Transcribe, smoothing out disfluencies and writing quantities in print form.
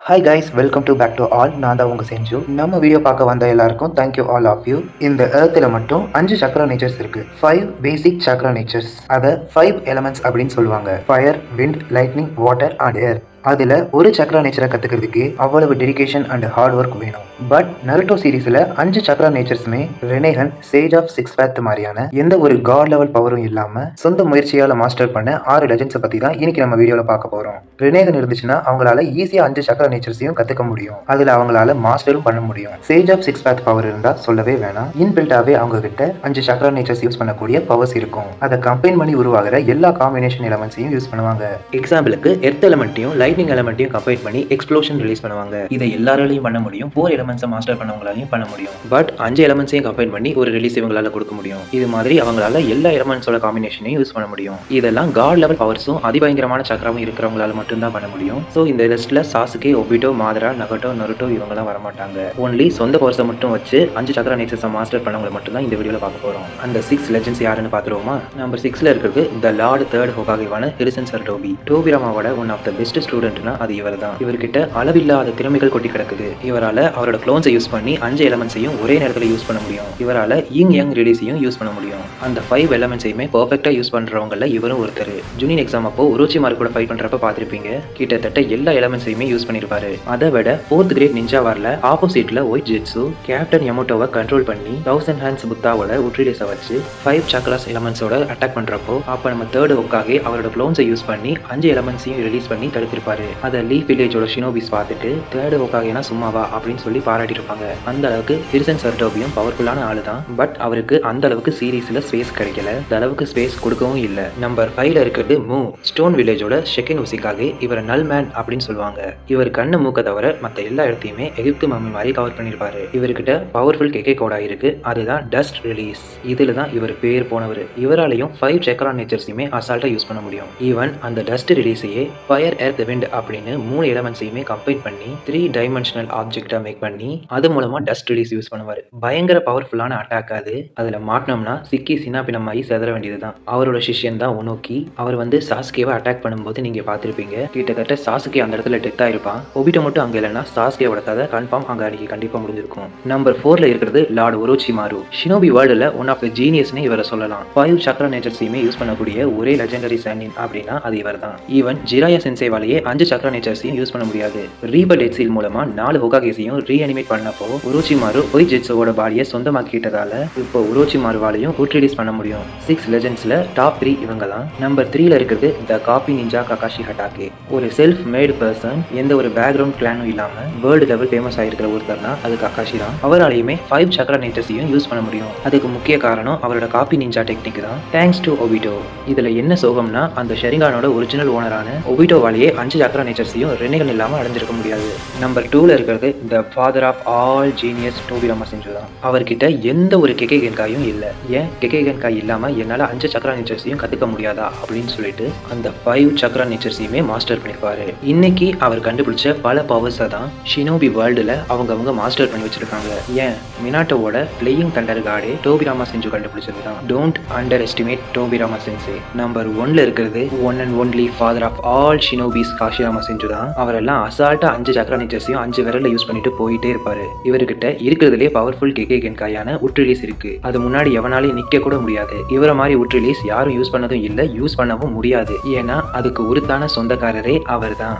Hi guys, welcome to back to all. நான் தான் உங்க செஞ்சு. நம்ம வீடியோ பார்க்க வந்த எல்லாருக்கும் thank you all of you. இந்த எர்த்ல மட்டும் 5 சக்ரா நேச்சர்ஸ் இருக்கு. 5 பேசிக் சக்ரா நேச்சர்ஸ். அத 5 எலிமெண்ட்ஸ் அப்படின்னு சொல்லுவாங்க. Fire, wind, lightning, water and ஏர். அதில் ஒரு சக்ரா நேச்சரை கற்றுக்கிறதுக்கு அவ்வளவு டெடிகேஷன் அண்ட் ஹார்ட் ஒர்க் வேணும். பட் நருட்டோ சீரீஸில் 5 சக்ரா நேச்சர்ஸுமே ரெனேகன், சேஜ் ஆஃப் 6 பேத் மாதிரியான எந்த ஒரு காட் லெவல் பவரும் இல்லாமல் சொந்த முயற்சியால் மாஸ்டர் பண்ண 6 லெஜெண்ட்ஸை பற்றி தான் இன்னைக்கு நம்ம வீடியோவில் பார்க்க போகிறோம். ரெனேகன் இருந்துச்சுன்னா அவங்களால ஈஸியாக 5 சக்ரா நேச்சர்ஸையும் கற்றுக்க முடியும். அதில் அவங்களால மாஸ்டரும் பண்ண முடியும். சேஜ் ஆஃப் 6 பேத் பவர் இருந்தால் சொல்லவே வேணாம். இன்பில்ட்டாகவே அவங்க கிட்ட 5 சக்ரா நேச்சர்ஸ் யூஸ் பண்ணக்கூடிய பவர்ஸ் இருக்கும். அதை கம்பைன் பண்ணி உருவாகிற எல்லா காம்பினேஷன் எலமெண்ட்ஸையும் யூஸ் பண்ணுவாங்க. எக்ஸாம்பிளுக்கு எர்த் எலமெண்ட்டையும் லைட்னிங் எலமெண்ட்டையும் கம்பைன் பண்ணி எக்ஸ்ப்ளோஷன் ரிலீஸ் பண்ணுவாங்க. இதை எல்லாராலையும் பண்ண முடியும். 4 எலமெண்ட்ஸை மாஸ்டர் பண்ணவங்களாலையும் பண்ண முடியும். பட் 5 எலமெண்ட்ஸையும் கம்பைன் பண்ணி ஒரு ரிலீஸ் இவங்களால கொடுக்க முடியும். இது மாதிரி அவங்களால எல்லா எலமெண்ட்ஸோட காம்பினேஷனையும் யூஸ் பண்ண முடியும். இதெல்லாம் காட் லெவல் பவர்ஸும் அதிபயங்கரமான சக்கரமும் இருக்கிறவங்களால மட்டும்தான் பண்ண முடியும். ஸோ இந்த லிஸ்ட்ல சாசுகே, ஒபிட்டோ, மாதரா, நகட்டோ, நருட்டோ இவங்கலாம் வரமாட்டாங்க. ஒன்லி சொந்த பவர்ஸை மட்டும் வச்சு 5 சக்கர நேச்சர்ஸை மாஸ்டர் பண்ணவங்களை மட்டும்தான் இந்த வீடியோவில் பார்க்க போறோம். அந்த 6 லெஜெண்ட்ஸ் யாருன்னு பார்த்துருவோமா? நம்பர் 6ல இருக்கிறது த லார்ட் தேர்ட் ஹோகாகேவான ஹிரிசன் சர் டோபி. டோபிராமாவோட ஒன் ஆஃப் த பெஸ்ட் ஸ்டூடெண்ட்னா அது இவர் தான். இவர்கிட்ட அளவில்லாத திறமைகள் கொட்டி கிடக்குது. இவரால் அவரோட க்ளோன்ஸை யூஸ் பண்ணி 5 எலமெண்ட்ஸையும் ஒரே நேரத்தில் யூஸ் பண்ண முடியும். இவரால் யிங் ரிலீஸையும் யூஸ் பண்ண முடியும். அந்த 5 எலமெண்ட்ஸையுமே பர்ஃபெக்டாக யூஸ் பண்ணுறவங்கள இவரும் ஒருத்தர். ஜூனியர் எக்ஸாம் அப்போ உரோச்சிமாரு கூட ஃபைட் பண்ணுறப்ப பார்த்துருப்பீங்க. கிட்டத்தட்ட எல்லா எலமெண்ட்ஸையுமே யூஸ் பண்ணியிருப்பாரு. அதை விட 4th கிரேட் நிஞ்சா வாரில் ஆப்போசிட்ல ஒயிட் ஜெட்ஸு கேப்டன் யமோட்டோவை கண்ட்ரோல் பண்ணி 1000 ஹேண்ட்ஸ் புத்தாவோட உட்ரிலீஸை வச்சு 5 சக்ராஸ் எலமெண்ட்ஸோட அட்டாக் பண்ணுறப்போ அப்போ நம்ம தேர்ட் ஒக்காகே அவரோட க்ளோன்ஸை யூஸ் பண்ணி 5 எலமெண்ட்ஸையும் ரிலீஸ் பண்ணி தடுத்திருப்பாரு. அதை லீஃப் வில்லேஜோட ஷினோபிஸ் பார்த்துட்டு தேர்ட் ஹோகாகேனா சும்மாவா அப்படின்னு சொல்லி பாராட்டியிருப்பாங்க. அந்த அளவுக்கு ஹிரிசன் சர் டோபியும் பவர்ஃபுல்லான ஆளு தான். பட் அவருக்கு அந்த அளவுக்கு சீரீஸ்ல ஸ்பேஸ் கிடைக்கல. அந்த அளவுக்கு ஸ்பேஸ் கொடுக்கவும் இல்லை. நம்பர் 5ல இருக்கிறது மூ. ஸ்டோன் வில்லேஜோட ஷெகன் உசிக்காகே. இவர் நல் மேன் அப்படின்னு சொல்லுவாங்க. இவர் கண்ணு மூக்க தவிர மற்ற எல்லா இடத்தையுமே எகிப்து மம்மி மாதிரி கவர் பண்ணியிருப்பாரு. இவர்கிட்ட பவர்ஃபுல் கெகே கோடா இருக்கு. அதுதான் டஸ்ட் ரிலீஸ். இதுல தான் இவர் பேர் போனவர். இவராலையும் 5 சக்ரா நேச்சர்ஸையுமே அசால்ட்டா யூஸ் பண்ண முடியும். ஈவன் அந்த டஸ்ட் ரிலீஸையே ஃபயர், எர்த், விண்ட் அப்படின்னு 3 எலமெண்ட்ஸையுமே கம்பைன் பண்ணி 3 டைமென்ஷனல் ஆப்ஜெக்டா மேக் பண்ணி அது மூலமா டஸ்ட் ரிலீஸ் யூஸ் பண்ணுவார். பயங்கர பவர்ஃபுல்லான அட்டாக் அது. அதுல மாட்டினோம்னா சிக்கி சின்னாபினமாயி செதற வேண்டியதுதான். அவரோட சிஷ்யன் தான் ஒனோக்கி. அவர் சாசுகேவை அட்டாக் பண்ணும்போது நீங்க பார்த்திருப்பீங்க. கிட்டத்தட்ட சாசுகே அந்த இடத்துல டெத் ஆயிருப்பான். ஒபிட்டோ மட்டும் அங்க இல்லைன்னா சாசுகேவோட கதை கன்ஃபார்ம் அங்க அன்னைக்கு கண்டிப்பா முடிஞ்சிருக்கும். நம்பர் 4ல இருக்கிறது லார்ட் ஒரோச்சிமாரு. ஷினோபி வேர்ல்டுல ஒன் ஆஃப் த ஜீனியஸ்னு இவரை சொல்லலாம். 5 சக்ரா நேச்சர்ஸையுமே யூஸ் பண்ணக்கூடிய ஒரே லெஜெண்டரி சைனின் அப்படின்னா அது இவர் தான். ஈவன் ஜிராயா சென்சேவாலேயே 5 சக்ரா நேச்சர்ஸையும் யூஸ் பண்ண முடியாது. ரீபர் டெட் சீல் மூலமா 4 ஹோகாகேஸையும் ரீஅனிமேட் பண்ணப்போ உரோச்சிமாரு ஒயிட் ஜெட்ஸோட பாடியை சொந்தமாக்கிட்டதால இப்போ உரோச்சிமாருவாலையும் ரூட் ரிலீஸ் பண்ண முடியும். 6 லெஜெண்ட்ஸ்ல டாப் 3 இவங்க தான். நம்பர் 3ல இருக்கிறது த காப்பி நிஞ்சா ககாஷி ஹட்டாகே. ஒரு செல்ஃப் மேட் பர்சன், எந்த ஒரு பேக்ரவுண்ட் கிளானும் இல்லாம வேர்ல்டு லெவல் ஃபேமஸ் ஆயிருக்கிற ஒருத்தர்னா அது ககாஷி தான். அவராலையுமே 5 சக்ரா நேச்சர்ஸையும் யூஸ் பண்ண முடியும். அதுக்கு முக்கிய காரணம் அவரோட காப்பி நிஞ்சா டெக்னிக் தான். Thanks to Obito. இதுல என்ன சோகம்னா அந்த ஷெரிங்கானோட ஒரிஜினல் ஓனரான ஒபிட்டோவாலேயே 5 சக்ரா நேச்சர்ஸையும் ரெனேகன் இல்லாம அடைஞ்சிருக்க முடியாது. நம்பர் 2ல இருக்கிறது the father of all genius டோபிராமா செஞ்சு தான். அவர்கிட்ட எந்த ஒரு கெகே கென்காயும் இல்லை. ஏன் கெகே கென்காய் இல்லாம என்னால 5 சக்ரா நேச்சர்ஸையும் கத்துக்க முடியாதா அப்படின்னு சொல்லிட்டு அந்த 5 சக்ரா நேச்சர்ஸையுமே மாஸ்டர் பண்ணிருப்பாரு. இன்னைக்கு அவர் கண்டுபிடிச்ச பல பவர்ஸை தான் ஷினோபி வேர்ல்டுல அவங்க மாஸ்டர் பண்ணி வச்சிருக்காங்க. ஏன் மினாட்டோவோட பிளேயிங் தண்டர் கார்டே டோபிராமா செஞ்சு கண்டுபிடிச்சது தான். Don't underestimate Tobirama sensei. Number 1ல இருக்கிறது one and only father of all shinobis Hashirama செஞ்சு தான். அவரெல்லாம் அசால்ட்டா 5 சக்ரா நேச்சர்ஸையும் 5 விரல்ல யூஸ் பண்ணிட்டு போயிட்டே இருப்பாரு. இவர்கிட்ட இருக்கிறதுலே பவர்ஃபுல் கெகே கென்காயான உட்ரிலீஸ் இருக்கு. அது முன்னாடி எவனாலையும் நிக்க கூட முடியாது. இவரை மாதிரி உட்ரிலீஸ் யாரும் யூஸ் பண்ணதும் இல்லை, யூஸ் பண்ணவும் முடியாது. ஏன்னா அதுக்கு உருத்தான சொந்தக்காரரே அவர் தான்.